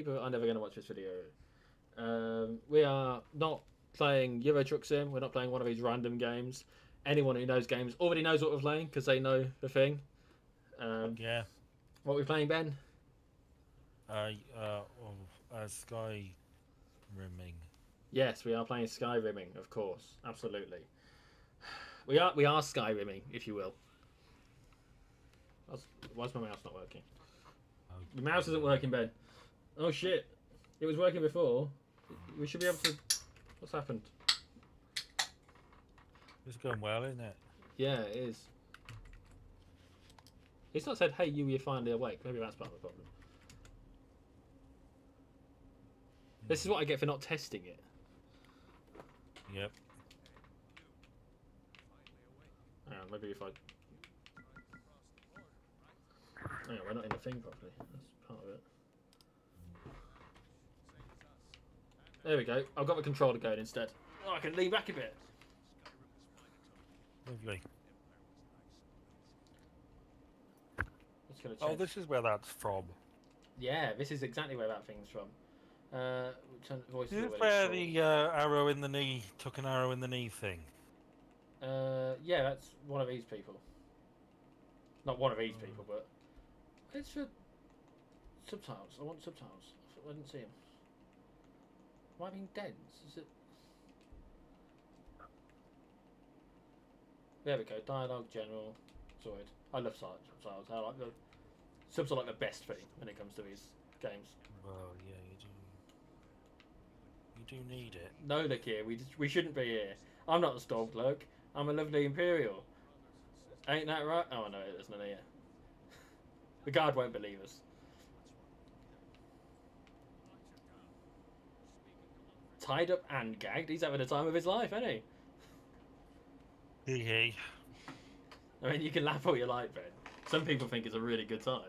people are never going to watch this video. We are not playing Euro Truck Sim. We're not playing one of these random games. Anyone who knows games already knows what we're playing because they know the thing. Yeah. What are we playing, Ben? Sky rimming. Yes, we are playing Skyrimming, of course. Absolutely. We are Skyrimming, if you will. Why's my mouse not working? The mouse isn't working, Ben. Oh shit! It was working before. We should be able to. What's happened? It's going well, isn't it? Yeah, it is. It's not said, "Hey, you're finally awake." Maybe that's part of the problem. This is what I get for not testing it. Yep. Hang on, maybe if I. Hang on, we're not in the thing properly. That's part of it. There we go. I've got the controller going instead. Oh, I can lean back a bit. Lovely. Just gonna Oh, check. this is where that's from. Yeah, this is exactly where that thing's from. Voice This is where the arrow in the knee took an arrow in the knee thing. Yeah, that's one of these people. Not one of these people, but it's for subtitles. I want subtitles. I didn't see them. Am I being dense? Is it? There we go. Dialogue, general, sorted. I love subtitles. I like the subs are like the best thing when it comes to these games. Well, yeah, you do need it. No, look here. We shouldn't be here. I'm not a Stormcloak. I'm a lovely Imperial. Ain't that right? Oh no, there's none here. The guard won't believe us. Tied up and gagged. He's having the time of his life, isn't he? Hee. I mean, you can laugh all you like, Ben. Some people think it's a really good time.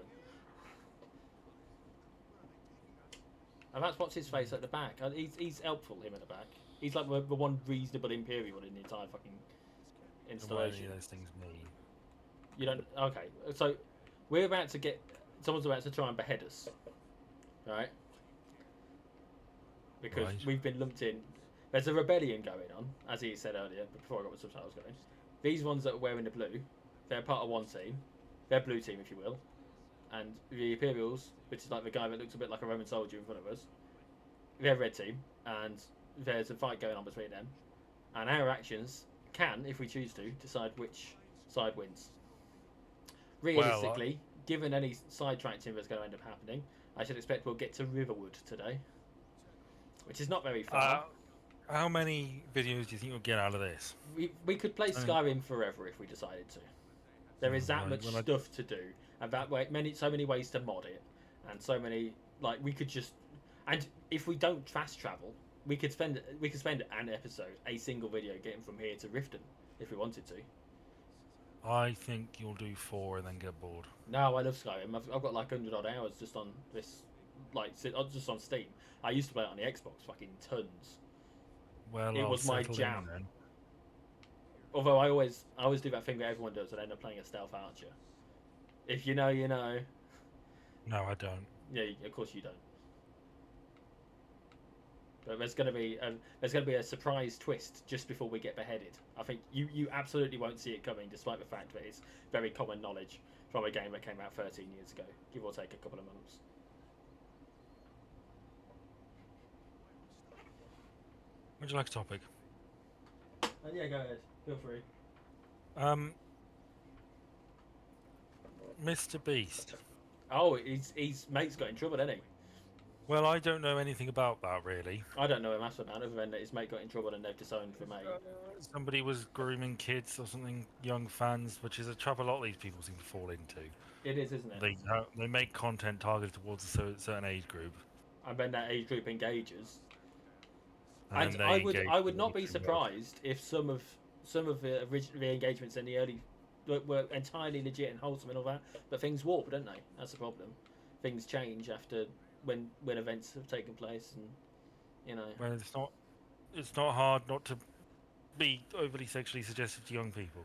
And that's what's his face at the back. He's helpful, him at the back. He's like the one reasonable Imperial in the entire fucking installation. What do those things mean? You don't. Okay, so we're about to get. Someone's about to try and behead us, right? Because we've been lumped in. There's a rebellion going on, as he said earlier, before I got the subtitles going. These ones that are wearing the blue, they're part of one team. They're blue team, if you will. And the Imperials, which is like the guy that looks a bit like a Roman soldier in front of us, they're red team. And there's a fight going on between them. And our actions can, if we choose to, decide which side wins. Realistically, given any sidetracking that's going to end up happening, I should expect we'll get to Riverwood today. Which is not very far. How many videos do you think you'll get out of this? We could play Skyrim forever if we decided to. There is that much stuff to do, and that way so many ways to mod it, and so many we could just, and if we don't fast travel, we could spend an episode, a single video getting from here to Riften if we wanted to. I think you'll do 4 and then get bored. No, I love Skyrim. I've got like 100 odd hours just on this, just on Steam. I used to play it on the Xbox, fucking tons. Well, it was my jam. Although I always do that thing that everyone does and end up playing a stealth archer. If you know, you know. No, I don't. Yeah, of course you don't. But there's going to be a surprise twist just before we get beheaded. I think you absolutely won't see it coming, despite the fact that it's very common knowledge from a game that came out 13 years ago, give or take a couple of months. Would you like a topic? Yeah, go ahead. Feel free. Mr. Beast. Oh, his mate's got in trouble, hasn't he? Well, I don't know anything about that, really. I don't know a massive amount, other than that his mate got in trouble and they've disowned the mate. Somebody was grooming kids or something, young fans, which is a trap a lot of these people seem to fall into. It is, isn't it? They make content targeted towards a certain age group. And then that age group engages. And I would not be surprised if some of the engagements in the early were entirely legit and wholesome and all that, but things warp, don't they? That's the problem. Things change after when events have taken place, and you know. Well, it's not hard not to be overly sexually suggestive to young people.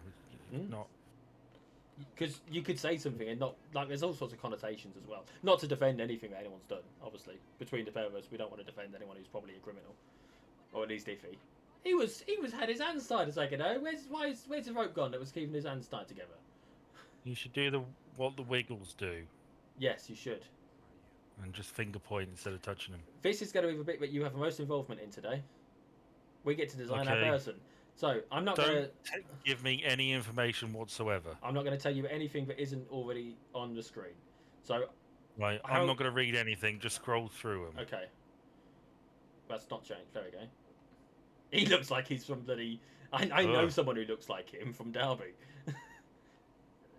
Not. because you could say something and not like there's all sorts of connotations as well. Not to defend anything that anyone's done, obviously. Between the pair of us, we don't want to defend anyone who's probably a criminal, or at least iffy. He was had his hands tied a second ago. Where's the rope gone that was keeping his hands tied together? You should do what the Wiggles do, Yes, you should. and just finger point instead of touching them. This is going to be the bit that you have the most involvement in today. We get to design our Okay. person. So I'm not going Don't give me any information whatsoever. I'm not going to tell you anything that isn't already on the screen. So Right, I'm not going to read anything. Just scroll through them. okay, that's not changed. There we go. He looks like he's from bloody. I know someone who looks like him from Derby.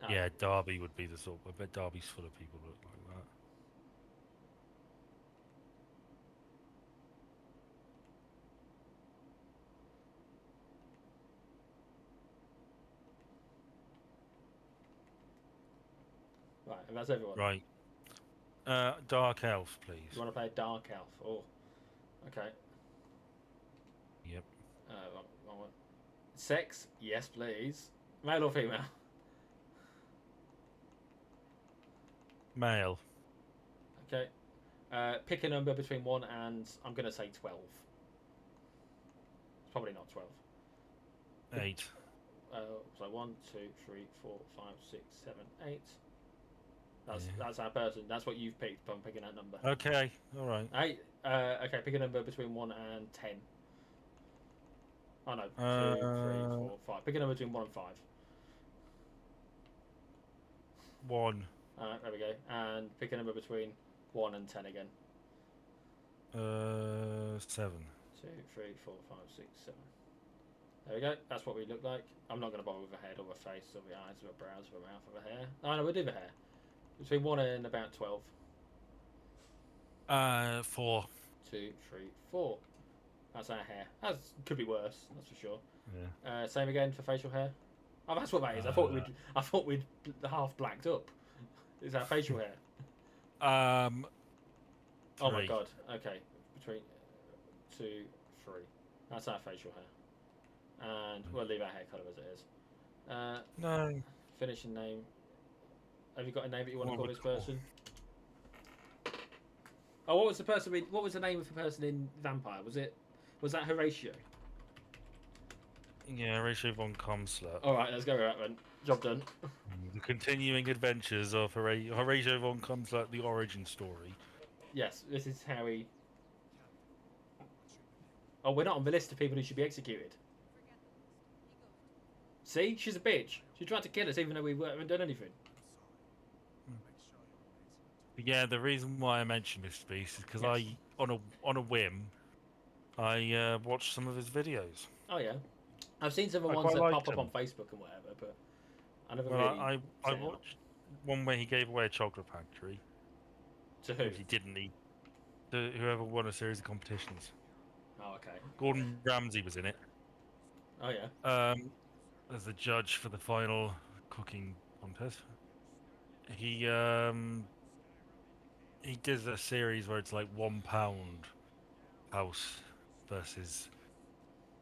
Yeah, Derby would be the sort. I bet Derby's full of people who look like that. Right, and that's everyone. Right. Dark elf, please. You want to play a dark elf? Oh, okay. Yep. Wrong one. Sex? Yes, please. Male or female? Male. Okay. Pick a number between 1 and I'm going to say 12. It's probably not 12. 8. So 1, 2, 3, 4, 5, 6, 7, 8. That's our person. That's what you've picked. I'm picking that number. Okay. All right. 8. Okay, pick a number between 1 and 10. Oh no. 2, 3, 4, 5. Pick a number between 1 and 5. 1. Alright, there we go. And pick a number between 1 and 10 again. 7. 2, 3, 4, 5, 6, 7. There we go. That's what we look like. I'm not going to bother with a head or a face or the eyes or a brows or a mouth or a hair. Oh no, we'll do the hair. Between 1 and about 12. 4. 2, 3, 4. That's our hair. That could be worse, that's for sure. Yeah. Same again for facial hair. Oh, that's what that is. I thought we'd half blacked up. Is that facial hair? Oh my 3. god. Okay. Between 2, 3. That's our facial hair. And we'll leave our hair colour as it is. No. Finishing name. Have you got a name that you want to What call would this call? person? Oh, what was the person? What was the name of the person in Vampire? Was that Horatio? Yeah, Horatio von Comsler. All right, let's go with that then. Job done. The continuing adventures of Horatio von Comsler, the origin story. Yes, this is how he. Oh, we're not on the list of people who should be executed. See, she's a bitch. She tried to kill us even though we haven't done anything. Yeah, the reason why I mentioned this piece is because Yes. on a whim, I watched some of his videos. Oh yeah, I've seen some of the I ones quite that liked pop up them. on Facebook and whatever, but I never Well, really. I set it up. watched one where he gave away a chocolate factory. To who? Which he didn't eat. To whoever won a series of competitions. Oh okay. Gordon Ramsay was in it. Oh yeah. As the judge for the final cooking contest. He did a series where it's like £1 house versus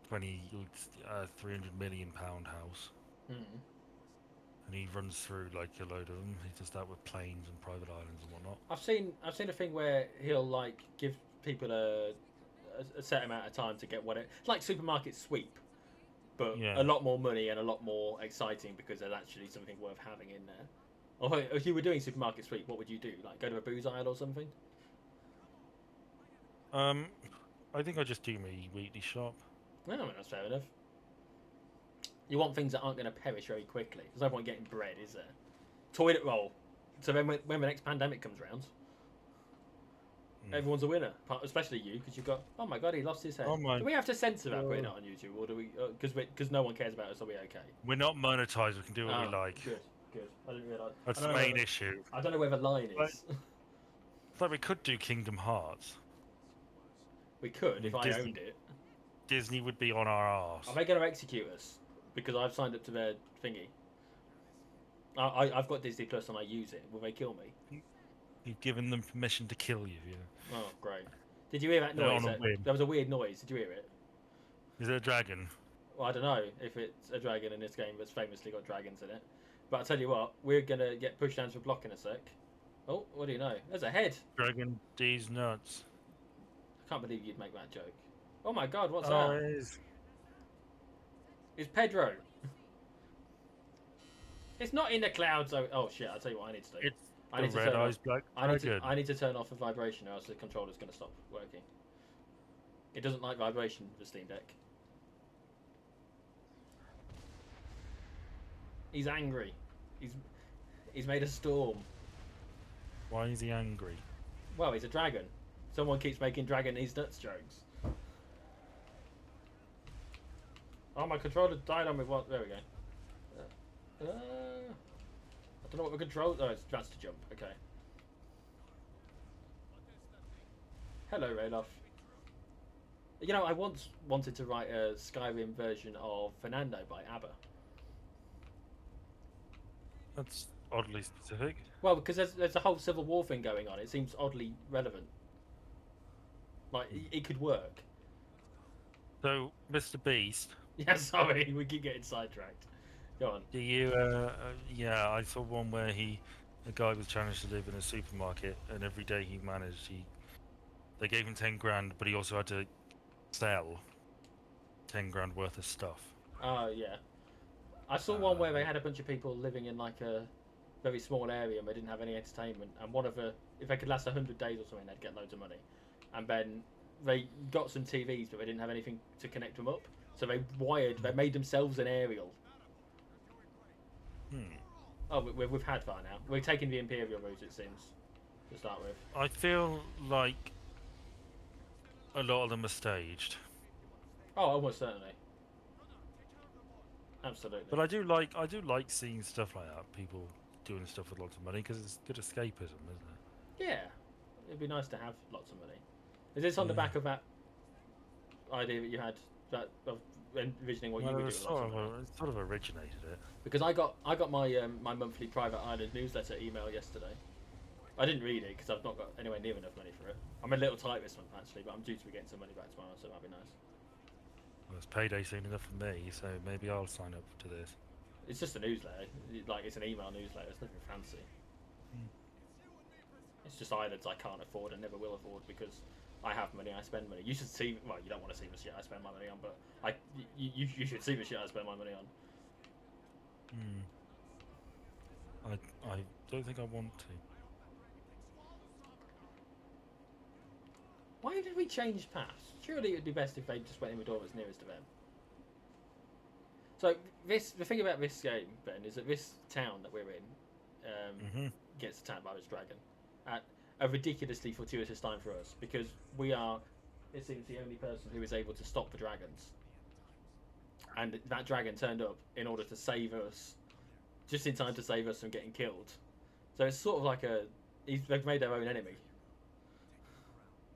300 million pound house, Mm. and he runs through like a load of them. He does that with planes and private islands and whatnot. I've seen a thing where he'll like give people a set amount of time to get what it's like supermarket sweep, but Yeah. a lot more money and a lot more exciting because there's actually something worth having in there. Or if you were doing supermarket sweep, what would you do? Like go to a booze aisle or something? I think I just do my weekly shop. No, that's fair enough. You want things that aren't going to perish very quickly. There's no point getting bread, is there? Toilet roll. So then when the next pandemic comes round, everyone's a winner, especially you, because you've got. Oh my god, he lost his head. Oh my Do we have to censor that putting it God. on YouTube, or do we? Because no one cares about us, are we okay? We're not monetized. We can do what we like. Good. I didn't realise. That's the main issue. I don't know where the line But- is. It's like we could do Kingdom Hearts. We could if I Disney. owned it. Disney would be on our arse. Are they going to execute us? Because I've signed up to their thingy. I've got Disney Plus and I use it. Will they kill me? You've given them permission to kill you. Yeah. Oh, great. Did you hear that They're noise? on a whim. There was a weird noise. Did you hear it? Is it a dragon? Well, I don't know if it's a dragon in this game that's famously got dragons in it. But I tell you what, we're gonna get pushed down to a block in a sec. Oh, what do you know? There's a head. Dragon D's nuts. I can't believe you'd make that joke. Oh my god, what's Oh, that? it is. It's Pedro. It's not in the clouds. Oh shit! I'll tell you what I need to do. It's I need the to red turn eyes off. black I need dragon. to turn off the vibration, or else the controller's going to stop working. It doesn't like vibration, the Steam Deck. He's angry. He's made a storm. Why is he angry? Well, he's a dragon. Someone keeps making dragon eats nuts jokes. Oh, my controller died on me. What? There we go. I don't know what the control. Oh, that's to jump. Okay. Hello, Rayloff. You know, I once wanted to write a Skyrim version of Fernando by ABBA. That's oddly specific. Well, because there's a whole Civil War thing going on. It seems oddly relevant. Like, it could work. So, Mr. Beast. Yeah, sorry, we keep getting sidetracked. Go on. Do you? Yeah, I saw one where a guy was challenged to live in a supermarket, and every day he managed, they gave him 10 grand, but he also had to sell 10 grand worth of stuff. Oh, yeah. I saw one where they had a bunch of people living in like a very small area and they didn't have any entertainment. And if they could last 100 days or something, they'd get loads of money. And then they got some TVs, but they didn't have anything to connect them up. So they made themselves an aerial. Oh, we've had far now. We're taking the Imperial route, it seems, to start with. I feel like a lot of them are staged. Oh, almost certainly. Absolutely. But I do like seeing stuff like that. People doing stuff with lots of money because it's good escapism, isn't it? Yeah, it'd be nice to have lots of money. Is this on the back of that idea that you had of envisioning what you would do with lots of money? It sort of originated it. Because I got my my monthly private island newsletter email yesterday. I didn't read it because I've not got anywhere near enough money for it. I'm a little tight this month actually, but I'm due to be getting some money back tomorrow, so that'd be nice. Well, it's payday soon enough for me, so maybe I'll sign up to this. It's just a newsletter. Like, it's an email newsletter. It's nothing fancy. It's just islands I can't afford and never will afford because I have money, I spend money. You should see. Well, you don't want to see the shit I spend my money on, but you should see the shit I spend my money on. I don't think I want to. Why did we change paths? Surely it would be best if they just went in the door that's nearest to them. So the thing about this game, Ben, is that this town that we're in gets attacked by this dragon at a ridiculously fortuitous time for us because we are, it seems, the only person who is able to stop the dragons. And that dragon turned up in order to save us, just in time to save us from getting killed. So it's sort of like they've made their own enemy.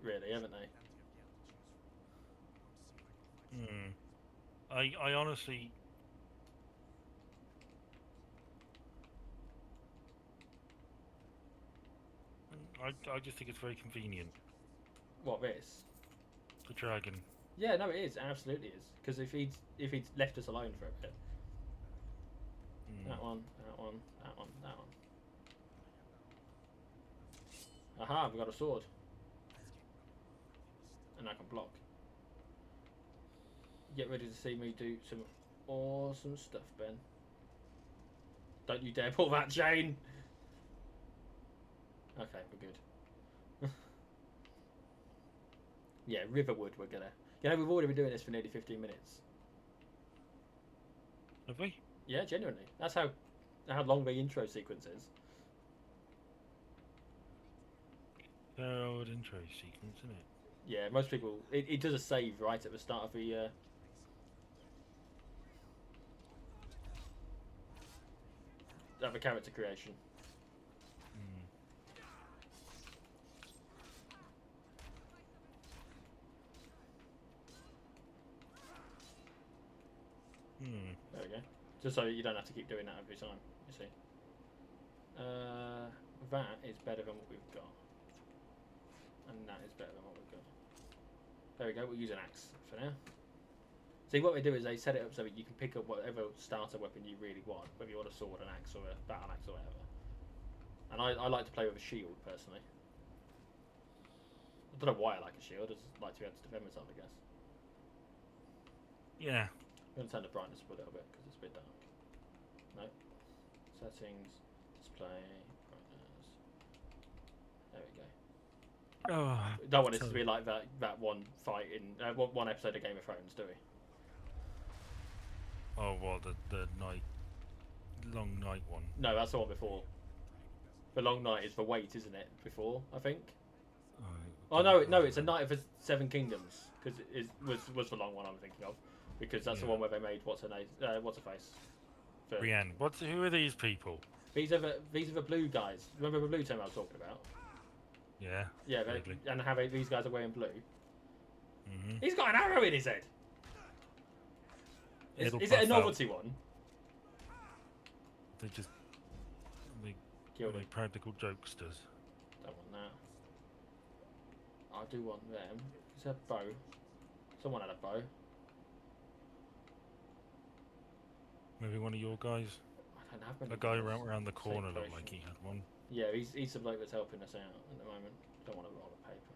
Really, haven't they? I honestly... I just think it's very convenient. What, this? The dragon. Yeah, no, it is. It absolutely is. Because if he'd left us alone for a bit. That one, that one, that one, that one. Aha, we got a sword. And I can block. Get ready to see me do some awesome stuff, Ben. Don't you dare pull that chain! Okay, we're good. Yeah, Riverwood we're gonna... You know, we've already been doing this for nearly 15 minutes. Have we? Yeah, genuinely. That's how long the intro sequence is. Fair old intro sequence, isn't it? Yeah, most people... It does a save right at the start of the... of a character creation. There we go. Just so you don't have to keep doing that every time, you see. That is better than what we've got. And that is better than what we've got. There we go, we'll use an axe for now. See, what they do is they set it up so that you can pick up whatever starter weapon you really want, whether you want a sword, an axe, or a battle axe, or whatever. And I like to play with a shield, personally. I don't know why I like a shield, I just like to be able to defend myself, I guess. Yeah. I'm going to turn the brightness up a little bit, because it's a bit dark. No. Settings, display, brightness. There we go. Oh, Don't want it to be like that one fight in one episode of Game of Thrones, do we? oh, what the long night one? No, that's the one before. The long night is the wait, isn't it? Before, I think. Oh no, it's a Night of the Seven Kingdoms because it was the long one I'm thinking of, because that's the one where they made what's her face. Brienne. Who are these people? These are the blue guys. Remember the blue team I was talking about? Yeah. Yeah, and how these guys are wearing blue. Mm-hmm. He's got an arrow in his head. Is it a novelty one? They practical jokesters. Don't want that. I do want them. Is there a bow? Someone had a bow. Maybe one of your guys. I don't have many. A guy around the corner looked like he had one. Yeah, he's the bloke that's helping us out at the moment. Don't want to roll the paper.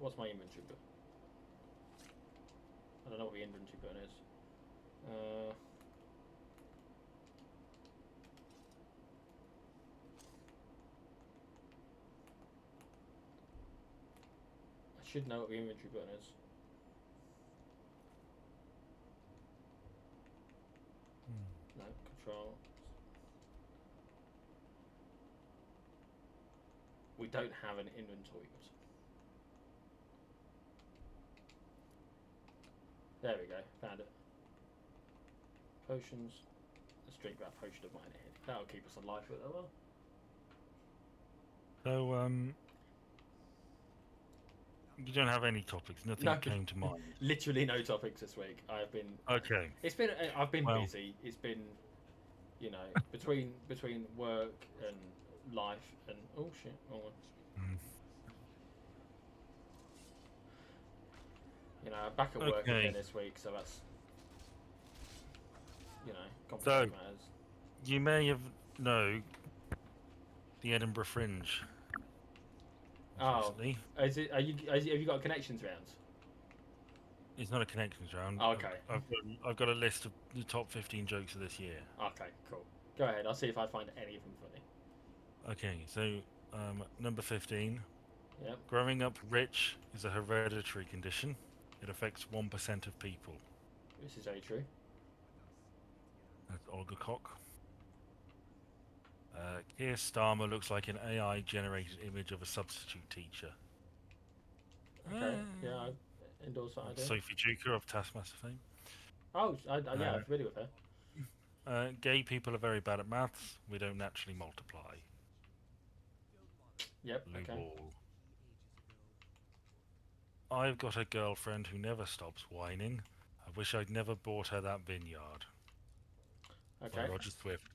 What's my inventory book? I don't know what the inventory button is. I should know what the inventory button is. No, control. We don't have an inventory button. There we go, found it. Potions. Let's drink that potion of mine here. That'll keep us alive for a little while. So, you don't have any topics? Nothing came to mind? Literally no topics this week. I've been... Okay. I've been busy. It's been, you know, between work and life and... Oh, shit. Wrong one. You know, I'm back at work again this week, so that's, you know, complicated matters. You may know the Edinburgh Fringe. Oh, have you got a connections round? It's not a connections round. Oh, okay. I've got a list of the top 15 jokes of this year. Okay, cool. Go ahead. I'll see if I find any of them funny. Okay, so number 15. Yep. Growing up rich is a hereditary condition. It affects 1% of people. This is very true. That's Olga Koch. Keir Starmer looks like an AI-generated image of a substitute teacher. Okay, yeah, I endorse that idea. Sophie Duker of Taskmaster fame. Oh, I'm familiar with her. Gay people are very bad at maths. We don't naturally multiply. Yep, okay. I've got a girlfriend who never stops whining. I wish I'd never bought her that vineyard. Okay. By Roger Swift.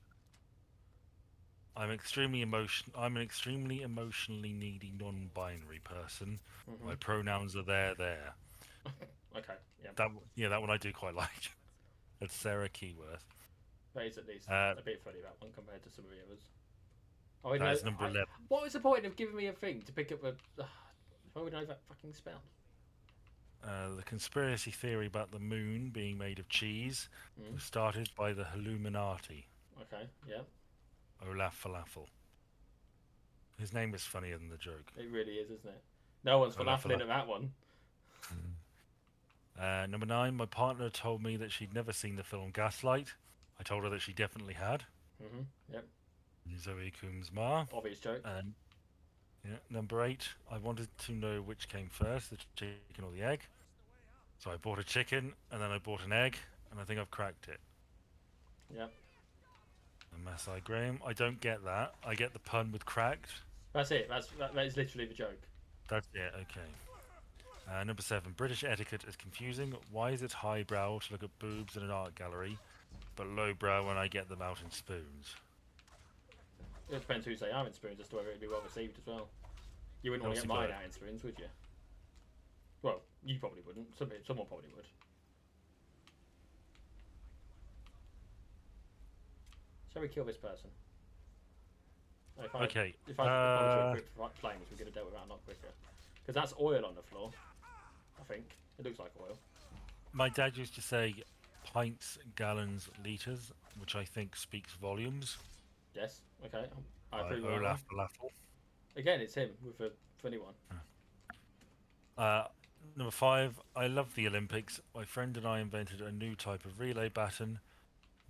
I'm an extremely emotionally needy non-binary person. My pronouns are there. Okay. Yeah. That one I do quite like. That's Sarah Keyworth. That is at least a bit funny, that one, compared to some of the others. Oh, that's number 11. What was the point of giving me a thing to pick up a... Why would I know that fucking spell? The conspiracy theory about the moon being made of cheese was started by the Illuminati. Okay, yeah. Olaf Falafel. His name is funnier than the joke. It really is, isn't it? No one's falafeling at that one. Number 9, my partner told me that she'd never seen the film Gaslight. I told her that she definitely had. Yep. Zoe Coombs Ma. Obvious joke. Number 8, I wanted to know which came first, the chicken or the egg. So I bought a chicken, and then I bought an egg, and I think I've cracked it. Yep. And Masai Graham, I don't get that. I get the pun with cracked. That's it. That is literally the joke. That's it, okay. Number 7, British etiquette is confusing. Why is it highbrow to look at boobs in an art gallery, but lowbrow when I get them out in spoons? It depends who they are in spoons as to whether it'd be well received as well. You wouldn't want to get mine out in spoons, would you? Well, you probably wouldn't. Someone probably would. Shall we kill this person? Okay. If I respond to a quick flames, we're going to deal with that a lot quicker. Because that's oil on the floor. I think it looks like oil. My dad used to say pints, gallons, litres, which I think speaks volumes. Yes. Okay. I By approve of that one. Olaf Falafel. Again, it's him with a funny one. Number 5, I love the Olympics. My friend and I invented a new type of relay baton.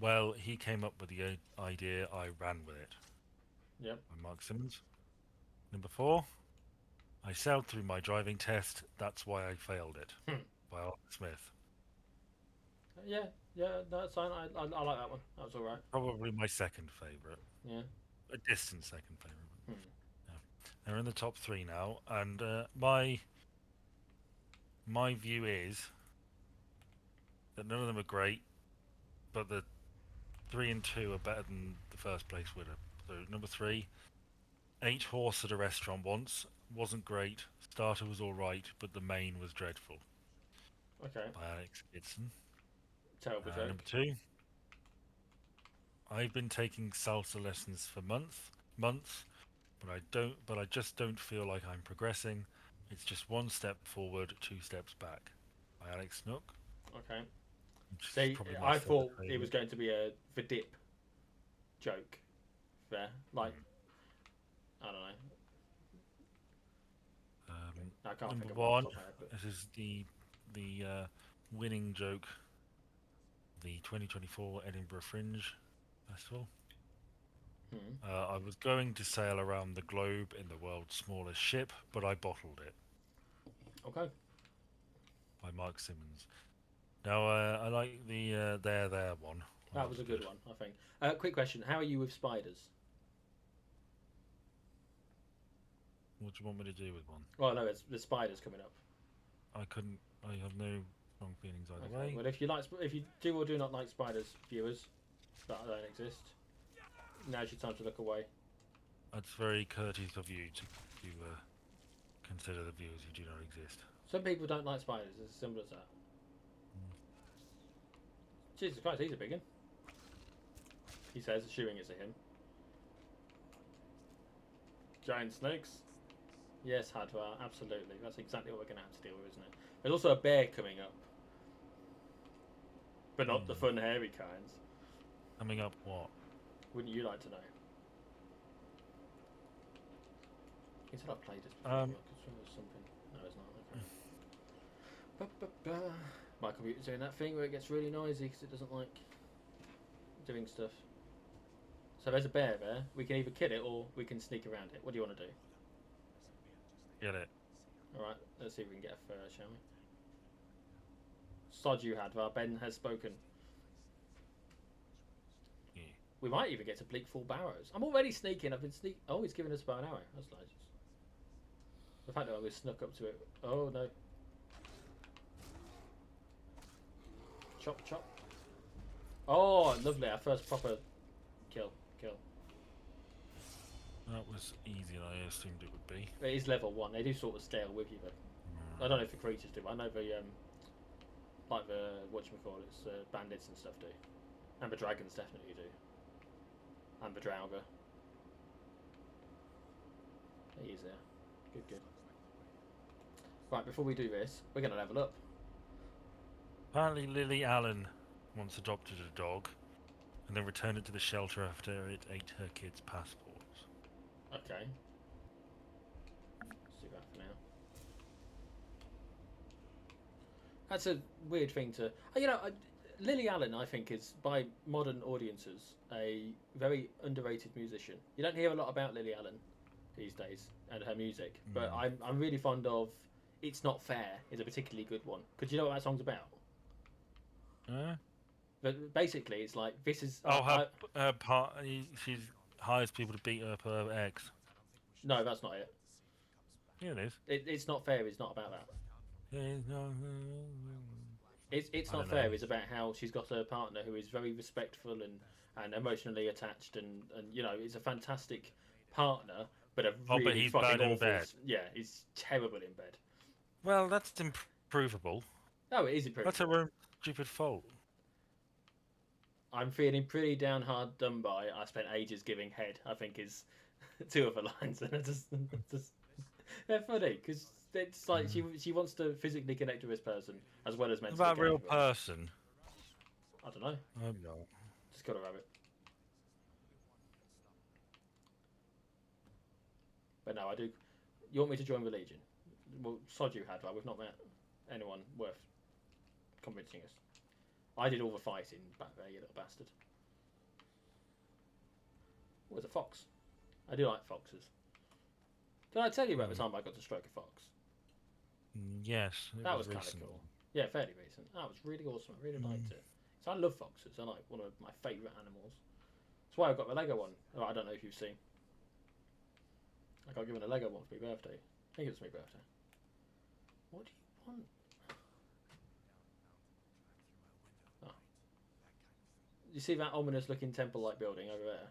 Well, he came up with the idea, I ran with it. Yep. By Mark Simmons. Number 4, I sailed through my driving test. That's why I failed it. By Arthur Smith. Yeah. That's fine. I like that one. That was all right. Probably my second favourite. Yeah. A distant second favourite. Hmm. Yeah. They're in the top 3 now, and my view is that none of them are great, but the 3 and 2 are better than the first place winner. So number 3, ate horse at a restaurant once. Wasn't great. Starter was all right, but the main was dreadful. Okay. By Alex Gibson. Terrible joke. Number 2, I've been taking salsa lessons for months, but I just don't feel like I'm progressing. It's just 1 step forward, 2 steps back. By Alex Snook. Okay. Which is See, probably my I third thought it favourite. was going to be the dip joke there. Like, I don't know. I can't Number think of one. 1, Off the top of my head, but... this is the winning joke. The 2024 Edinburgh Fringe Festival. I was going to sail around the globe in the world's smallest ship, but I bottled it. Okay. By Mark Simmons. Now, I like the there one. That was a good one, I think. Quick question: how are you with spiders? What do you want me to do with one? Well, no, there's spiders coming up. I have no strong feelings either way. Well, if you do or do not like spiders, viewers that don't exist, now's your time to look away. That's very courteous of you to consider the viewers who do not exist. Some people don't like spiders. It's as simple as that. Jesus Christ, he's a big one. He says, assuming it's a him. Giant snakes. Yes, Hadvar, absolutely. That's exactly what we're going to have to deal with, isn't it? There's also a bear coming up. But not the fun, hairy kinds. Coming up what? Wouldn't you like to know? He said I've played this before. I could swear it was something. No, it's not. Okay. My computer's doing that thing where it gets really noisy because it doesn't like doing stuff. So there's a bear there. We can either kill it or we can sneak around it. What do you want to do? Get it. Alright, let's see if we can get a fur, shall we? Sod you, Hadvar. Ben has spoken. Yeah. We might even get to Bleak Falls Barrows. I'm already sneaking. I've been sneaking. Oh, he's giving us about an arrow. That's nice. The fact that I was snuck up to it. Oh, no. Chop, chop. Oh, lovely. Our first proper kill. That was easier than I assumed it would be. It is level 1. They do sort of scale with you, but I don't know if the creatures do. I know the like the whatchamacallits, bandits and stuff do, and the dragons definitely do, and the Draugr. He is there. Good. Right, before we do this, we're going to level up. Apparently, Lily Allen once adopted a dog, and then returned it to the shelter after it ate her kid's passports. Okay. Let's do that for now. That's a weird thing to... Lily Allen, I think, is, by modern audiences, a very underrated musician. You don't hear a lot about Lily Allen these days and her music, but I'm really fond of It's Not Fair is a particularly good one. Because you know what that song's about? But basically, it's like, this is... she hires people to beat up her ex. No, that's not it. Yeah, it is. It's Not Fair is not about that. It's Not Fair is about how she's got a partner who is very respectful and emotionally attached, and it's a fantastic partner, but a really but he's fucking bad in awful... bed. Yeah, he's terrible in bed. Well, that's improvable. Oh, it is That's improvable. her own stupid fault. I'm feeling pretty down hard done by. I spent ages giving head. I think is two of the lines, and I just they're funny because it's like Mm. she wants to physically connect with this person as well as What mentally about a connect real with them. person? I don't know. I hope not. Just got a rabbit. But no, I do. You want me to join the Legion? Well, sod you had, right? We've not met anyone worth convincing us. I did all the fighting back there, you little bastard. Where's a fox? I do like foxes. Did I tell you about the time I got to stroke a fox? Yes, it That was was kind of recent. cool. Yeah, fairly recent. That was really awesome. I really liked it. So I love foxes. They're like one of my favourite animals. That's why I got the Lego one. Oh, I don't know if you've seen. I got given a Lego one for my birthday. I think it was my birthday. What do you want? Oh. You see that ominous looking temple-like building over there?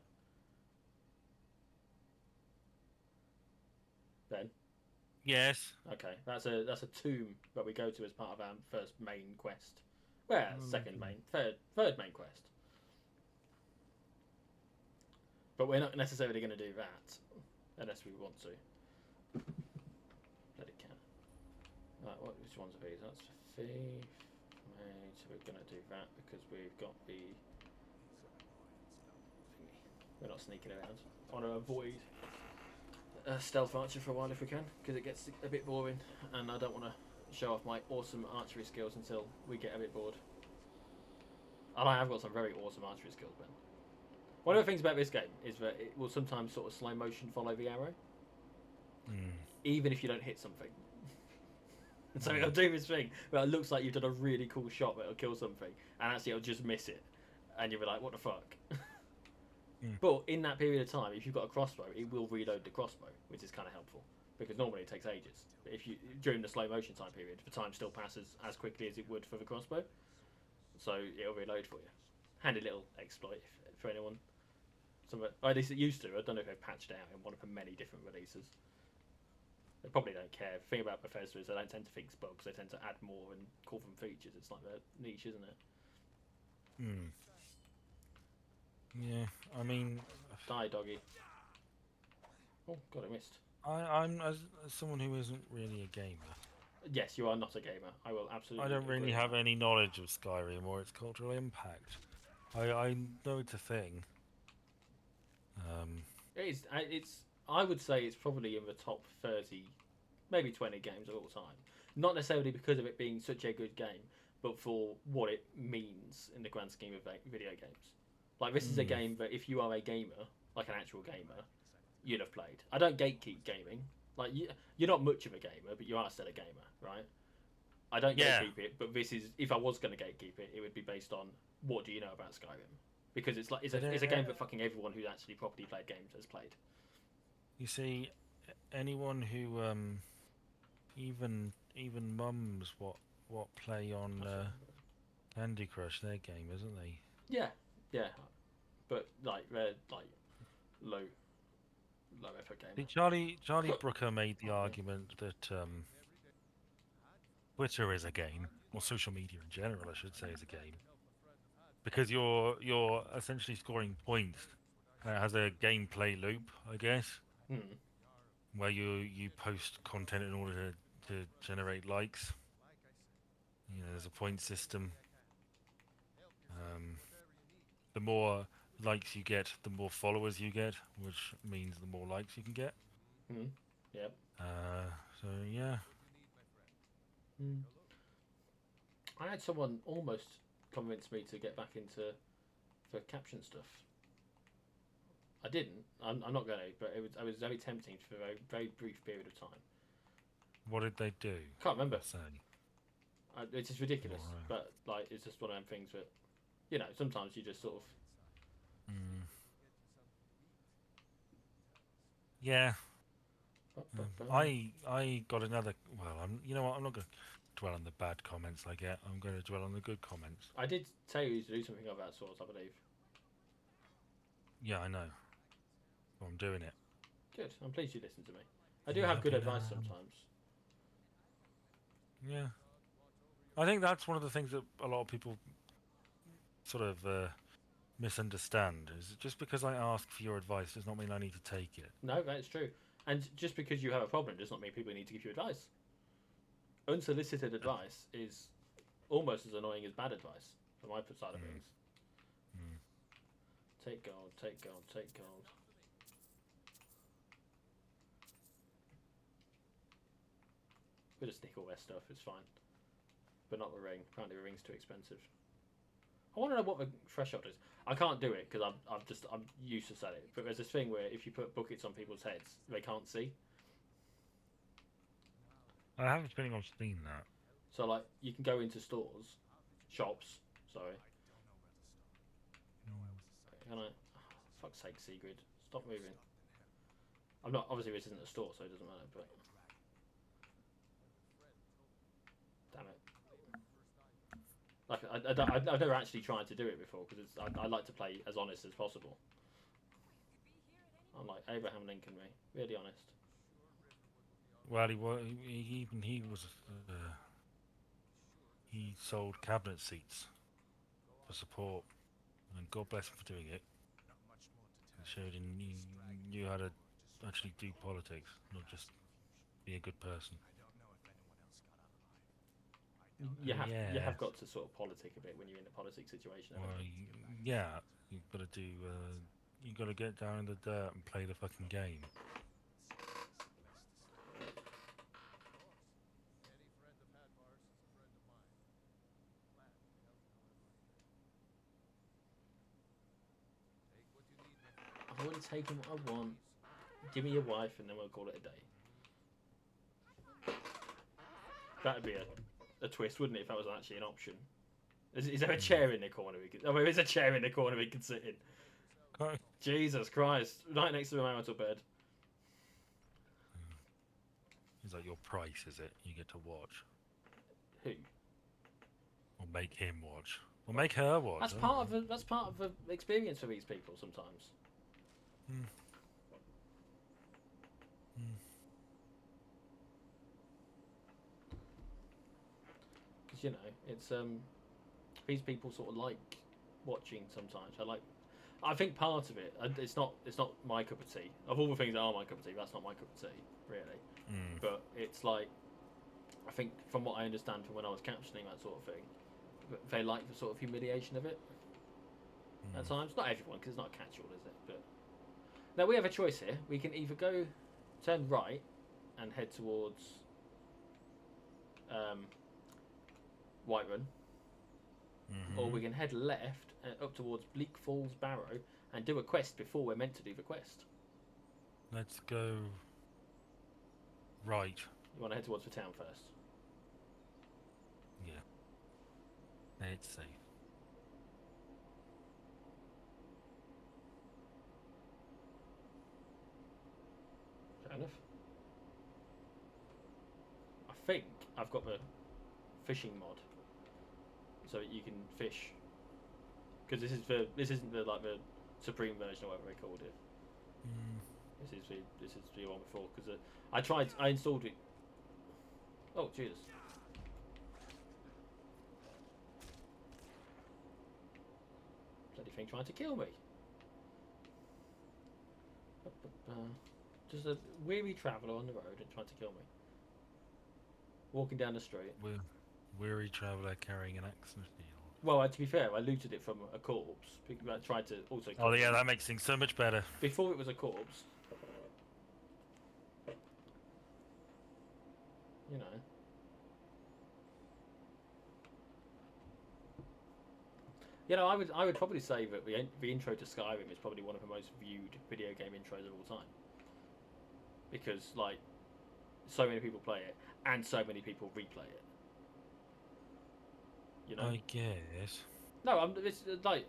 Ben? Yes. Okay, that's a tomb that we go to as part of our first main quest. Well, second main, third main quest. But we're not necessarily going to do that unless we want to. Let it count. Right, which ones are these? That's thief. Mate, so we're going to do that because we've got the thingy. We're not sneaking around. I want to avoid stealth archer for a while if we can, because it gets a bit boring, and I don't want to show off my awesome archery skills until we get a bit bored. And I have got some very awesome archery skills, Ben. One of the things about this game is that it will sometimes sort of slow motion follow the arrow, even if you don't hit something. So it'll do this thing where it looks like you've done a really cool shot that'll kill something, and actually it'll just miss it, and you'll be like, what the fuck? But in that period of time, if you've got a crossbow, it will reload the crossbow, which is kind of helpful, because normally it takes ages. But if you during the slow motion time period, the time still passes as quickly as it would for the crossbow, so it'll reload for you. Handy little exploit for anyone. Or at least it used to. I don't know if they've patched it out in one of the many different releases. They probably don't care. The thing about Bethesda is they don't tend to fix bugs. They tend to add more and call them features. It's like their niche, isn't it? Yeah, I mean, Die, doggy. Oh, God, I missed. I'm as someone who isn't really a gamer. Yes, you are not a gamer. I will absolutely. I don't really agree. have any knowledge of Skyrim or its cultural impact. I know it's a thing. It is. It's. I would say it's probably in the top 30, maybe 20 games of all time. Not necessarily because of it being such a good game, but for what it means in the grand scheme of video games. Like this is a game that if you are a gamer, like an actual gamer, you'd have played. I don't gatekeep gaming. Like you're not much of a gamer, but you are still a gamer, right? I don't gatekeep it, but this is if I was going to gatekeep it, it would be based on what do you know about Skyrim, because it's like it's a game that fucking everyone who's actually properly played games has played. You see, anyone who even mums what play on Candy Crush, their game, isn't they? Yeah, yeah, but like they're like low effort See, gamer. Charlie Brooker made the argument that Twitter is a game, or social media in general, I should say, is a game, because you're essentially scoring points. And it has a gameplay loop, I guess, where you post content in order to generate likes. You know, there's a point system. The more likes you get, the more followers you get, which means the more likes you can get. Yep. So yeah. I had someone almost convince me to get back into the caption stuff. I didn't. I'm not going to, but I was very tempting for a very brief period of time. What did they do? Can't remember. Say. It's just ridiculous, but like it's just one of them things that, you know, sometimes you just sort of. Yeah. I got another. Well, you know what? I'm not going to dwell on the bad comments I get. I'm going to dwell on the good comments. I did tell you to do something of that sort, I believe. Yeah, I know. Well, I'm doing it. Good. I'm pleased you listened to me. I do have good advice sometimes. Yeah. I think that's one of the things that a lot of people sort of misunderstand. Is just because I ask for your advice does not mean I need to take it. No, that's true. And just because you have a problem does not mean people need to give you advice. Unsolicited advice is almost as annoying as bad advice, from my side of things. Mm. Take gold, take gold, take gold. We'll just nick all their stuff, it's fine. But not the ring. Apparently the ring's too expensive. I want to know what the threshold is. I can't do it because I'm useless at it. But there's this thing where if you put buckets on people's heads, they can't see. I have a feeling I've seen that. So like you can go into stores, shops. Sorry. Can I? Oh, fuck's sake, Sigrid, stop moving. I'm not. Obviously, this isn't a store, so it doesn't matter. But damn it. Like I've never actually tried to do it before because I like to play as honest as possible. I'm like Abraham Lincoln, me, really honest. Well, he was he sold cabinet seats for support, and God bless him for doing it. It showed he knew how to actually do politics, not just be a good person. You have got to sort of politic a bit when you're in a politics situation. Well, yeah, you've got to do. You've got to get down in the dirt and play the fucking game. I've already taken what I want. Give me your wife, and then we'll call it a day. That'd be a twist, wouldn't it? If that was actually an option. Is there a chair in the corner we could? Oh, there is a chair in the corner we can sit in. Jesus Christ! Right next to the marital bed. Is that your price? Is it? You get to watch. Who? Or make him watch. Or make her watch. That's part of the experience for these people sometimes. Because you know, it's these people sort of like watching sometimes. I think part of it. It's not my cup of tea. Of all the things that are my cup of tea, that's not my cup of tea, really. But it's like, I think from what I understand from when I was captioning that sort of thing, they like the sort of humiliation of it. At times, not everyone, because it's not a catch-all, is it? But now we have a choice here. We can either turn right, and head towards Whiterun, or we can head left up towards Bleak Falls Barrow and do a quest before we're meant to do the quest. Let's go right. You want to head towards the town first? Yeah. It's safe. Fair enough. I think I've got the fishing mod, so that you can fish. Because this isn't the supreme version or whatever they called it. This is the one before. Because I installed it. Oh Jesus! Bloody thing trying to kill me. Just a weary traveller on the road and trying to kill me. Walking down the street. Weary traveller carrying an axe and steel. Well, to be fair, I looted it from a corpse. I tried to also. Oh yeah, that makes things so much better. Before it was a corpse. You know. You know, I would probably say that the intro to Skyrim is probably one of the most viewed video game intros of all time. Because like, so many people play it, and so many people replay it. You know. I guess. No, it's like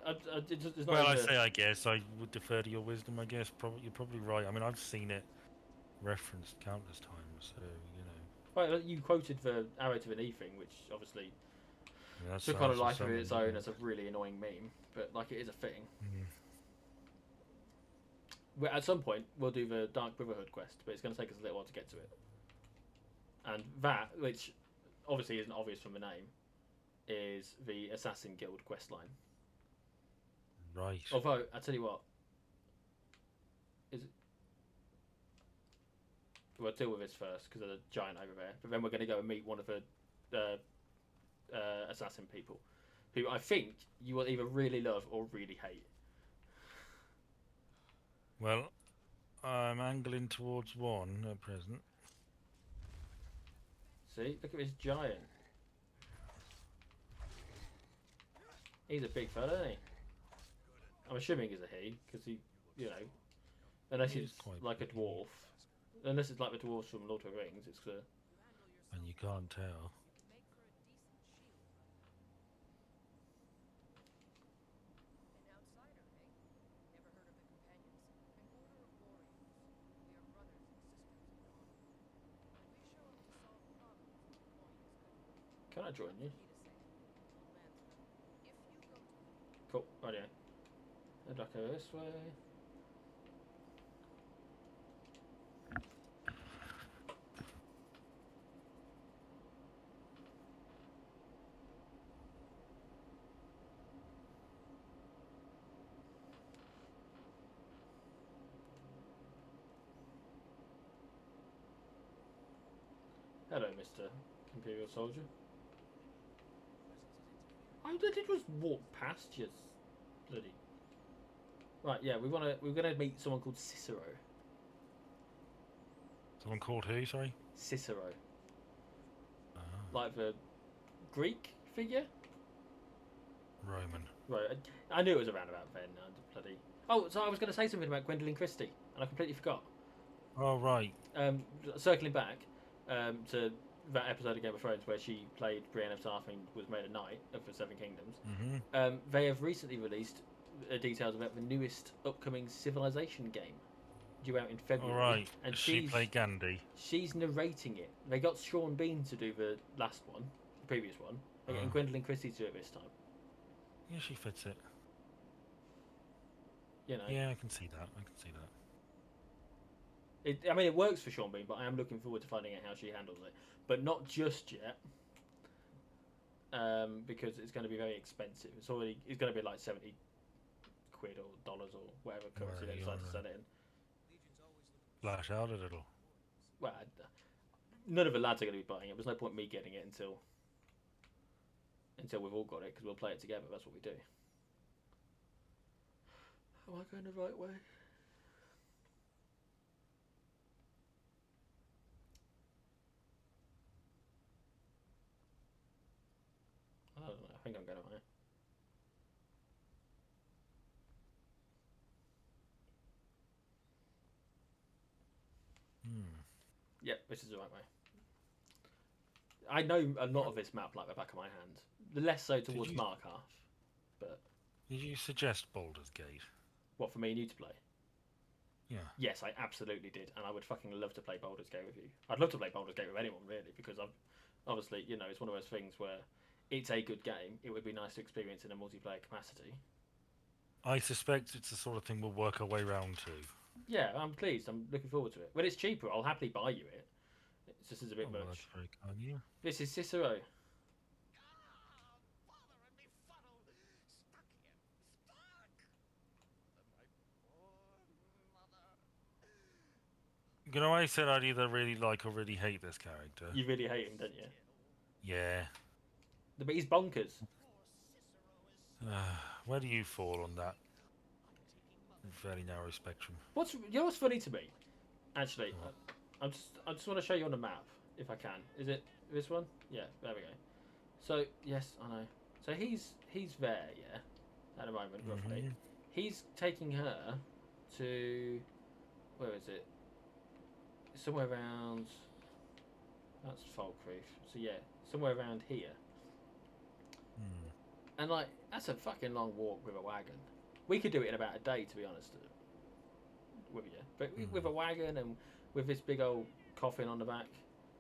it's not. Well, I say I guess. I would defer to your wisdom. I guess. You're probably right. I mean, I've seen it referenced countless times, so you know. Well, you quoted the arrow to the knee thing, which obviously took on a life of its own as a really annoying meme, but like it is a thing. At some point, we'll do the Dark Brotherhood quest, but it's going to take us a little while to get to it. And that, which obviously isn't obvious from the name, is the Assassin Guild questline. Right. Although I tell you what, is it? We'll deal with this first because there's a giant over there. But then we're going to go and meet one of the assassin people, who I think you will either really love or really hate. Well, I'm angling towards one at present. See, look at this giant. He's a big fella, isn't he? I'm assuming he's a he, because he, you know, unless he's like a dwarf. Unless it's like the dwarves from Lord of the Rings, it's and you can't tell. Can I join you? Cool, right here. And I go this way. Hello, Mr. Imperial Soldier. All I did was walk past you, bloody. Right, yeah, we're gonna meet someone called Cicero. Someone called who? Sorry. Cicero, Ah, like the Greek figure. Roman. Right, I knew it was around about then. Bloody. Oh, so I was going to say something about Gwendolyn Christie, and I completely forgot. Oh right. Circling back to that episode of Game of Thrones where she played Brienne of Tarth and was made a knight of the Seven Kingdoms. Mm-hmm. They have recently released details about the newest upcoming Civilization game due out in February. All right. And she played Gandhi. She's narrating it. They got Sean Bean to do the last one, the previous one. They're getting Gwendolyn Christie to do it this time. Yeah, she fits it. You know. Yeah, I can see that. I can see that. I mean, it works for Sean Bean, but I am looking forward to finding out how she handles it. But not just yet, because it's going to be very expensive. It's going to be like 70 quid or dollars or whatever currency they decide to sell it in. Flash out a little. Well, none of the lads are going to be buying it. There's no point me getting it until we've all got it, because we'll play it together. That's what we do. Am I going the right way? I don't know. I think I'm going right. Yep, this is the right way. I know a lot of this map like the back of my hand. Less so towards Markarth, but... Did you suggest Baldur's Gate? What, for me and you to play? Yeah. Yes, I absolutely did, and I would fucking love to play Baldur's Gate with you. I'd love to play Baldur's Gate with anyone, really, because obviously, you know, it's one of those things where it's a good game. It would be nice to experience in a multiplayer capacity. I suspect it's the sort of thing we'll work our way round to. Yeah, I'm pleased. I'm looking forward to it. When it's cheaper, I'll happily buy you it. It's just a bit much. That's very kind of you. This is Cicero. You know, I said I'd either really like or really hate this character. You really hate him, don't you? Yeah. But he's bonkers. Where do you fall on that fairly narrow spectrum? You know what's funny to me? Actually, I just want to show you on the map if I can. Is it this one? Yeah, there we go. So yes, I know. So he's there, yeah, at the moment roughly. Mm-hmm. He's taking her to, where is it? Somewhere around. That's Falkreath. So yeah, somewhere around here. And like, that's a fucking long walk with a wagon. We could do it in about a day, to be honest with you. But with a wagon and with this big old coffin on the back.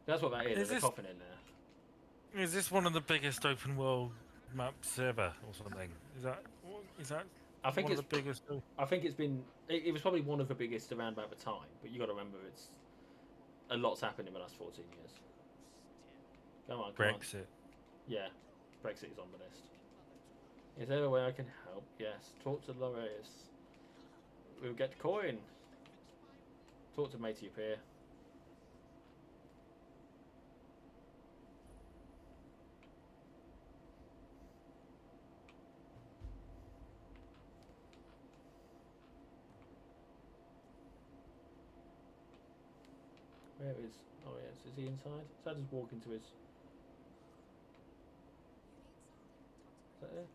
That's what that is. There's a coffin in there. Is this one of the biggest open world maps ever, or something? Is that? I think one it's of the biggest. I think it's been. It was probably one of the biggest around about the time. But you got to remember, it's a lot's happened in the last 14 years. Come on, come on. Brexit. Yeah, Brexit is on the list. Is there a way I can help? Yes. Talk to Loris. We'll get coin. Talk to matey up here. Where is... Oh, yes. Is he inside? So I just walk into his... Is that it?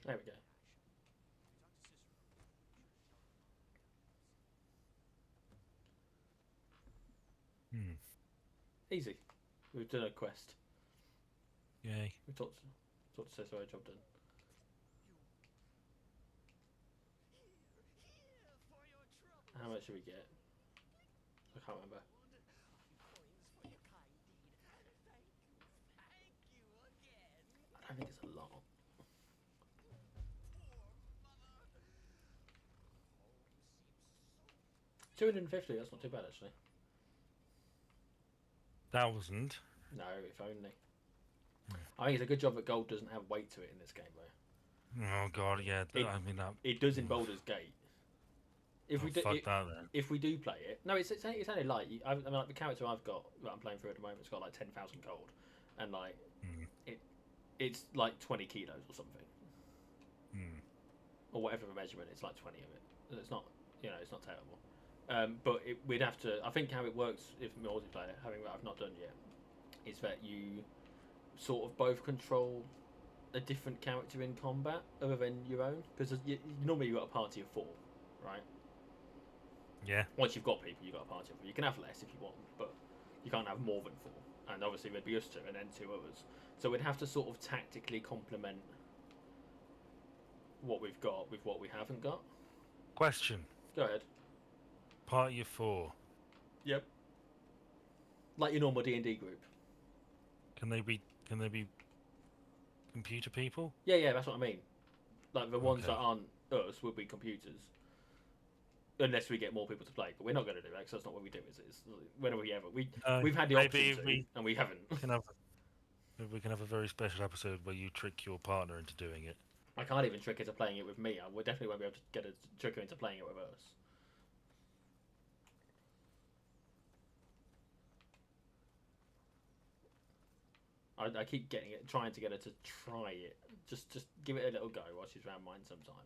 There we go. Easy. We've done a quest. Yay. We talked to Cicero, job done. How much should we get? I can't remember. I don't think it's a lot. 250, that's not too bad actually. 1,000? No, if only. I think it's a good job that gold doesn't have weight to it in this game though. Oh god, yeah. I mean that. It does in Baldur's Gate. If we do, fuck that then. If we do play it, no, it's only light. I mean, like the character I've got that I'm playing through at the moment, it's got like 10,000 gold, and like it's like 20 kilos or something, or whatever the measurement. It's like 20 of it. It's not, it's not terrible. But we'd have to. I think how it works if multiplayer, having what I've not done yet, is that you sort of both control a different character in combat other than your own, because normally you've got a party of 4, right? Yeah. Once you've got people, you've got a party of 4. You can have less if you want, but you can't have more than 4. And obviously there'd be us 2 and then 2 others. So we'd have to sort of tactically complement what we've got with what we haven't got. Question. Go ahead. Party of 4. Yep. Like your normal D&D group. Can they be computer people? Yeah, that's what I mean. Like the ones that aren't us will be computers. Unless we get more people to play, but we're not going to do that because that's not what we do. Is whenever we ever we've had the option to, and we haven't. We can have a very special episode where you trick your partner into doing it. I can't even trick her to playing it with me. I definitely won't be able to get a trick her into playing it with us. I keep trying to get her to try it. Just give it a little go while she's around mine sometime.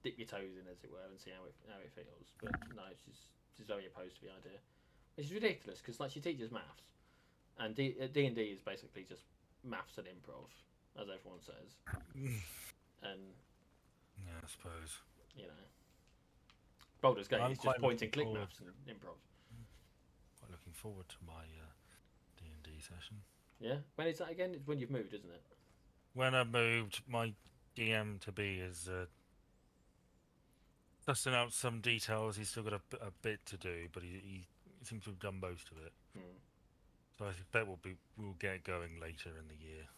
Dip your toes in, as it were, and see how it feels. But no, she's very opposed to the idea, which is ridiculous because like she teaches maths, and D&D is basically just maths and improv, as everyone says. And yeah, I suppose Baldur's Gate is just point and click maths and improv. Quite looking forward to my D&D session. Yeah, when is that again? It's when you've moved, isn't it? When I moved, my DM to be is dusting out some details. He's still got a bit to do, but he seems to have done most of it. So I think that we'll get going later in the year.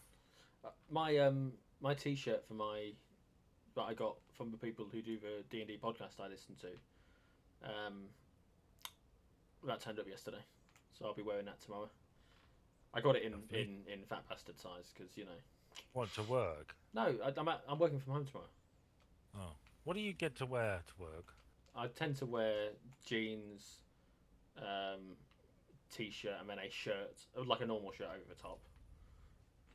My T-shirt that I got from the people who do the D&D podcast I listen to, that turned up yesterday, so I'll be wearing that tomorrow. I got it in fat bastard size because What, to work? No, I'm working from home tomorrow. Oh. What do you get to wear to work? I tend to wear jeans, T-shirt, and then a shirt, like a normal shirt over the top.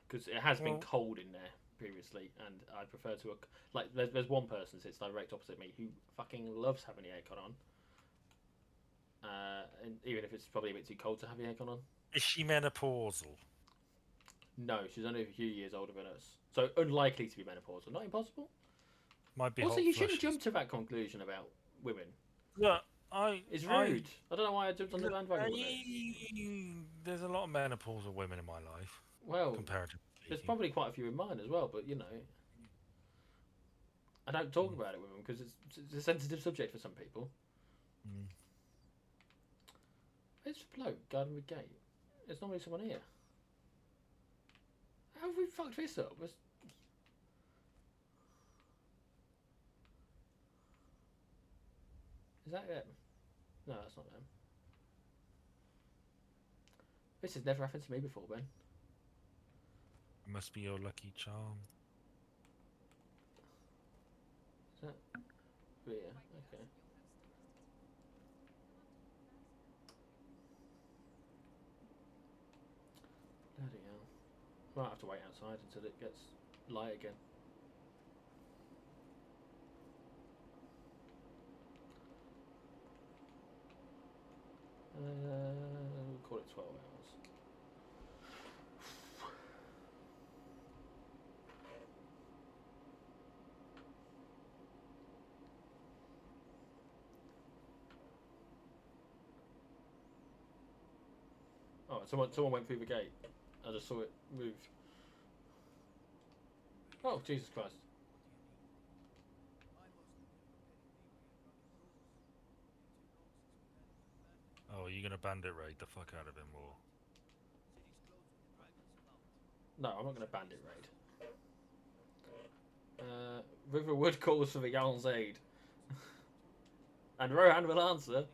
Because it has been cold in there previously, and I prefer to... Like, there's one person sits direct opposite me who fucking loves having the aircon on. And even if it's probably a bit too cold to have the aircon on. Is she menopausal? No, she's only a few years older than us. So unlikely to be menopausal. Not impossible. Might be also, you shouldn't flushes. jump to that conclusion about women. Look, It's rude. I don't know why I jumped on the bandwagon with it. There's a lot of menopausal women in my life, Well, comparatively there's speaking. probably quite a few in mine as well, but you know, I don't talk about it with them because it's a sensitive subject for some people. Mm. Where's the bloke guarding the gate? There's normally someone here. How have we fucked this up? Is that them? No, that's not them. This has never happened to me before, Ben. It must be your lucky charm. Is that Rhea? Okay. Bloody hell. Might have to wait outside until it gets light again. We'll call it 12 hours. Oh, someone went through the gate. I just saw it move. Oh, Jesus Christ. Oh, you're gonna bandit raid the fuck out of him, or? No, I'm not going to bandit raid. Riverwood calls for the Jarl's aid. And Rohan will answer.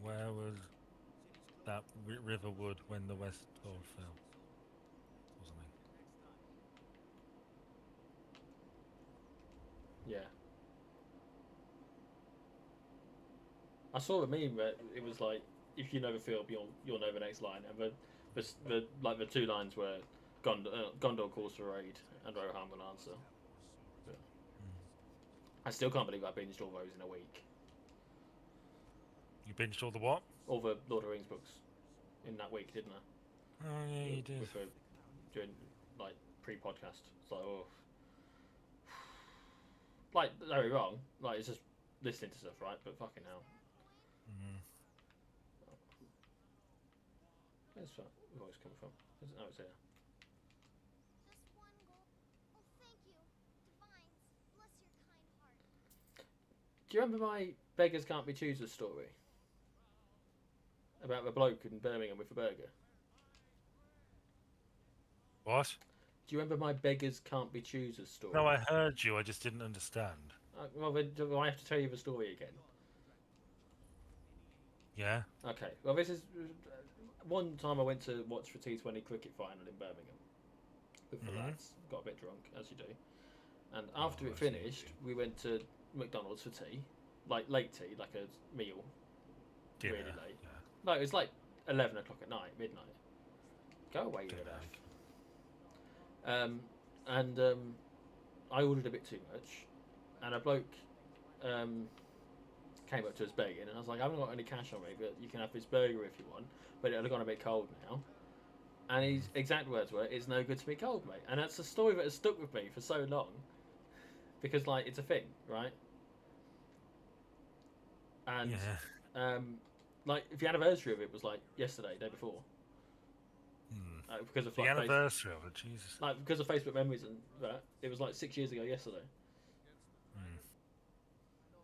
Where was that Riverwood when the West Fold fell? Or something. Yeah. I saw the meme where it was like, if you know the field, you'll know the next line, and the two lines were Gondor calls for raid and Rohan will answer. But I still can't believe I binged all those in a week. You binged all the what? All the Lord of the Rings books in that week, didn't I? Oh yeah, you did. During like pre-podcast, so like don't be wrong, like it's just listening to stuff, right? But fucking hell. Where's that voice coming from? Oh, it's here. Just one goal. Oh, thank you. Divines, bless your kind heart. Do you remember my Beggars Can't Be Choosers story? About the bloke in Birmingham with the burger? What? Do you remember my Beggars Can't Be Choosers story? No, I heard you. I just didn't understand. Well, then do I have to tell you the story again? Yeah. Okay. Well, this is one time I went to watch the T20 cricket final in Birmingham with the lads. Got a bit drunk, as you do. And after it finished, we went to McDonald's for tea, like late tea, like a meal. Dinner. Really late. Yeah. No, it was like 11 o'clock at night, midnight. Go away, you enough. And I ordered a bit too much, and a bloke came up to us begging, and I was like, I haven't got any cash on me, but you can have this burger if you want, but it'll have gone a bit cold now. And his exact words were, "It's no good to be cold, mate." And that's a story that has stuck with me for so long, because like it's a thing, right? And like if the anniversary of it was like yesterday, day before, because of the like, anniversary of it, Jesus. like because of Facebook memories and that, it was like 6 years ago yesterday.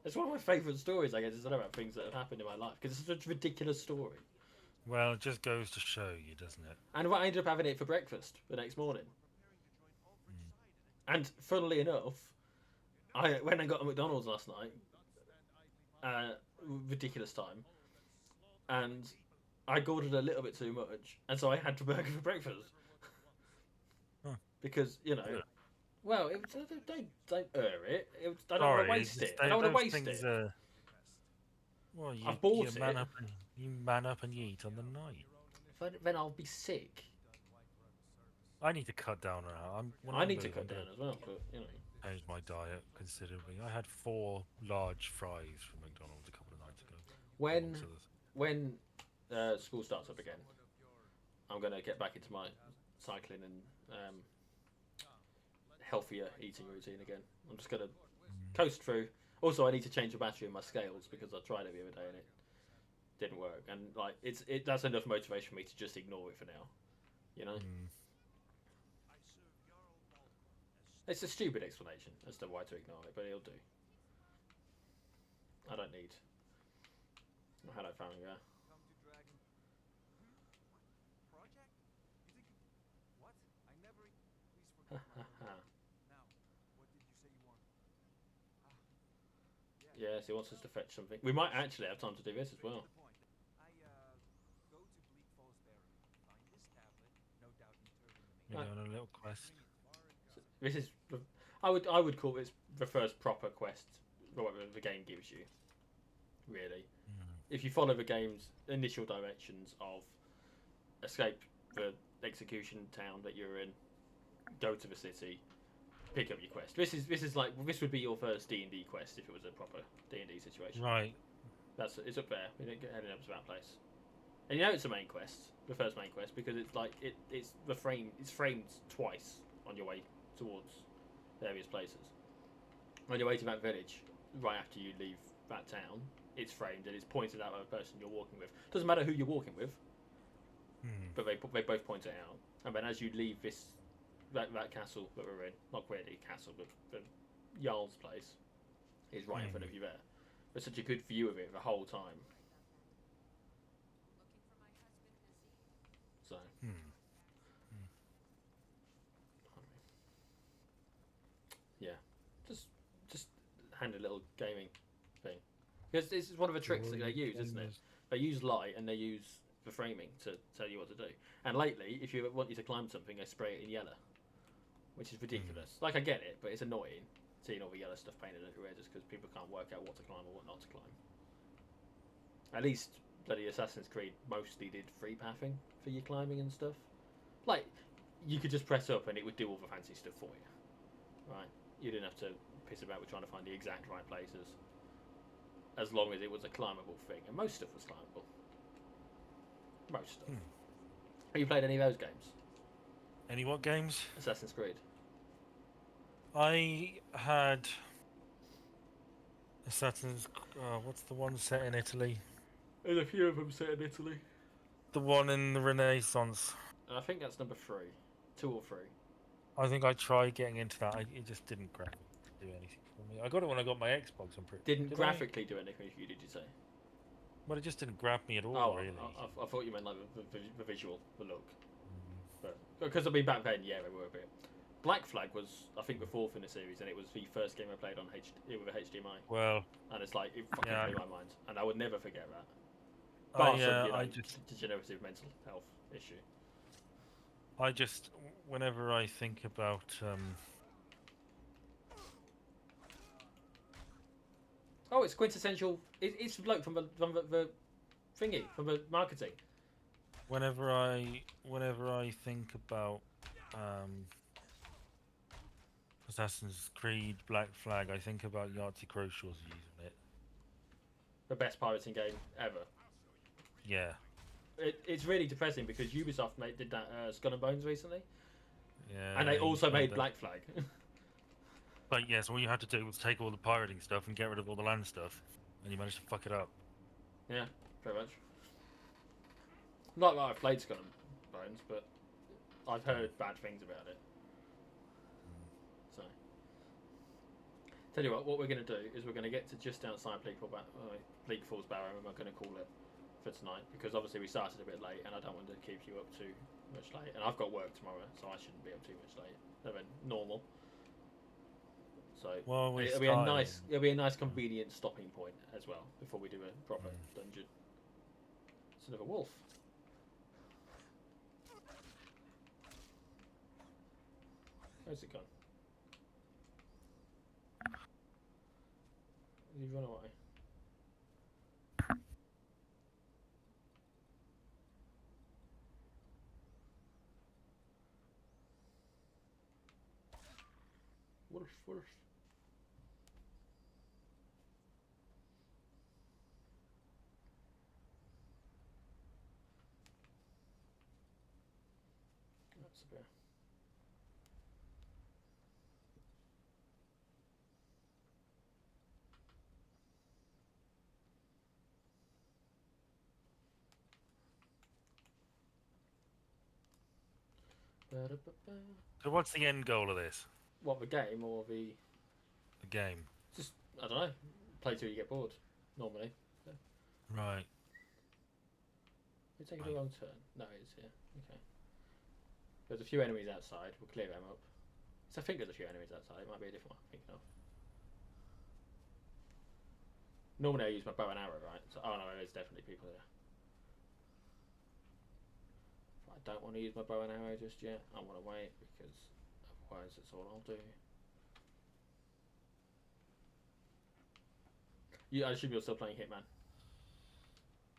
It's one of my favourite stories, I guess, is about things that have happened in my life because it's such a ridiculous story. Well, it just goes to show you, doesn't it? And I ended up having it for breakfast the next morning. And funnily enough, I went and got a McDonald's last night, ridiculous time, and I ordered a little bit too much, and so I had to burger for breakfast. Because, you know, well, don't it. I don't want to waste it. I don't want to waste it. Well, I've bought it. You man up and you eat on the night. Then I'll be sick. I need to cut down now. I need to cut down as well, but, you know. Change my diet considerably. I had 4 large fries from McDonald's a couple of nights ago. When school starts up again, I'm going to get back into my cycling and healthier eating routine again. I'm just going to coast through. Also, I need to change the battery in my scales because I tried it the other day and it didn't work. And like, that's enough motivation for me to just ignore it for now. You know, it's a stupid explanation as to why to ignore it, but it'll do. I don't need. Hello, family. Yeah. Yes, he wants us to fetch something. We might actually have time to do this as well. Go to Bleak Falls Barrow. Find this tablet, no doubt interred in the Maybe on a little quest. This is, I would call this the first proper quest the game gives you. Really, if you follow the game's initial directions of escape the execution town that you're in, go to the city, pick up your quest. This would be your first D&D quest if it was a proper D&D situation. Right. It's up there. We didn't get heading up to that place. And you know it's a main quest, the first main quest, because it's like it's framed twice on your way towards various places. On your way to that village, right after you leave that town, it's framed and it's pointed out by the person you're walking with. Doesn't matter who you're walking with, but they both point it out. And then as you leave that castle that we're in, not really castle, but the Jarl's place, is right in front of you there. There's such a good view of it the whole time. So. Yeah, just hand a little gaming thing, because this is one of the tricks that they use, isn't it? They use light and they use the framing to tell you what to do. And lately, if you want you to climb something, they spray it in yellow, which is ridiculous. Like, I get it, but it's annoying seeing all the yellow stuff painted everywhere just because people can't work out what to climb or what not to climb. At least bloody Assassin's Creed mostly did free pathing for your climbing and stuff. Like, you could just press up and it would do all the fancy stuff for you, right? You didn't have to piss about with trying to find the exact right places, as long as it was a climbable thing, and most stuff was climbable. Most stuff. Have you played any of those games? Any what games? Assassin's Creed. I had Assassin's. What's the one set in Italy? There's a few of them set in Italy. The one in the Renaissance. I think that's number 3, 2 or 3. I think I tried getting into that. It just didn't do anything for me. I got it when I got my Xbox. I'm pretty. Didn't graphically do anything for you, did you say? But it just didn't grab me at all. Oh, really. I thought you meant like the visual, the look. But because I mean back then, yeah, they were a bit. Black Flag was, I think, the 4th in the series, and it was the first game I played on with a HDMI. Well, and it's like it fucking blew my mind, and I would never forget that. I just degenerative mental health issue. I just, whenever I think about oh, it's quintessential. It's the bloke from the thingy, from the marketing. Whenever I think about Assassin's Creed Black Flag, I think about Yahtzee Crowshaw's using it. The best pirating game ever. Yeah. It's really depressing because Ubisoft did that Skull and Bones recently. Yeah. And they also made Black Flag. But yes, all you had to do was take all the pirating stuff and get rid of all the land stuff, and you managed to fuck it up. Yeah, pretty much. Not that I've played Skull and Bones, but I've heard bad things about it. So, tell you what we're going to do is we're going to get to just outside Bleak Falls Barrow, and we're going to call it for tonight, because obviously we started a bit late, and I don't want to keep you up too much late. And I've got work tomorrow, so I shouldn't be up too much later than normal. So it'll be a nice convenient stopping point as well before we do a proper dungeon. It's another wolf. Where's it gone? Did he run away? Wolf. That's a bear. Ba-da-ba-ba. So what's the end goal of this? What, the game or the... The game. Just, I don't know. Play till you get bored, normally. Right. We're taking the wrong turn. No, it's here. Okay. There's a few enemies outside. We'll clear them up. So I think there's a few enemies outside. It might be a different one I'm thinking of. Normally I use my bow and arrow, right? So, oh no, there's definitely people here. But I don't want to use my bow and arrow just yet. I want to wait because otherwise that's all I'll do. I assume you're still playing Hitman.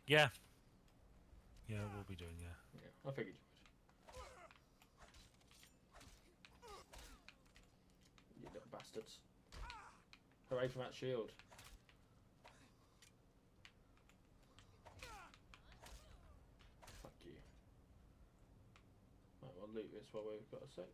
Yeah. Yeah, we'll be doing, yeah. Yeah, I figured you would. You little bastards. Hooray for that shield. Fuck you. Right, we'll loot this while we've got a sec.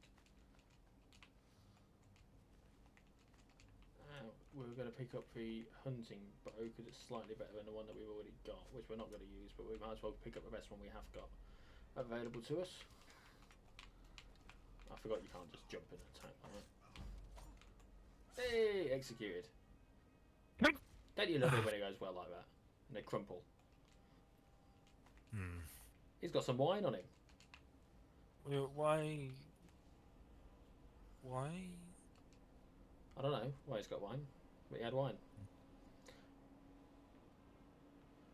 We were going to pick up the hunting bow because it's slightly better than the one that we've already got, which we're not going to use, but we might as well pick up the best one we have got available to us. I forgot you can't just jump and attack like that. Hey, executed. Don't you love it when it goes well like that? And they crumple. Hmm. He's got some wine on him. Well, why? Why? I don't know why he's got wine, but he had wine.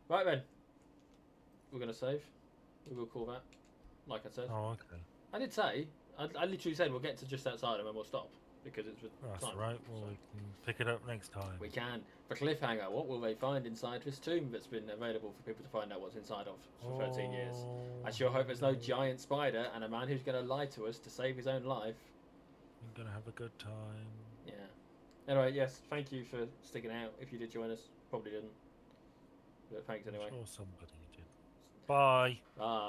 Right then. We're going to save. We will call that, like I said. Oh, okay. I did say, I literally said we'll get to just outside and then we'll stop. Because it's the That's time. right. Well, So we can pick it up next time. we can. The cliffhanger, what will they find inside this tomb that's been available for people to find out what's inside of for 13 years? I sure hope there's no giant spider and a man who's going to lie to us to save his own life. I'm gonna have a good time. Yeah. Anyway, yes, thank you for sticking out. If you did join us, probably didn't. But thanks anyway. I'm sure somebody did. Bye. Bye.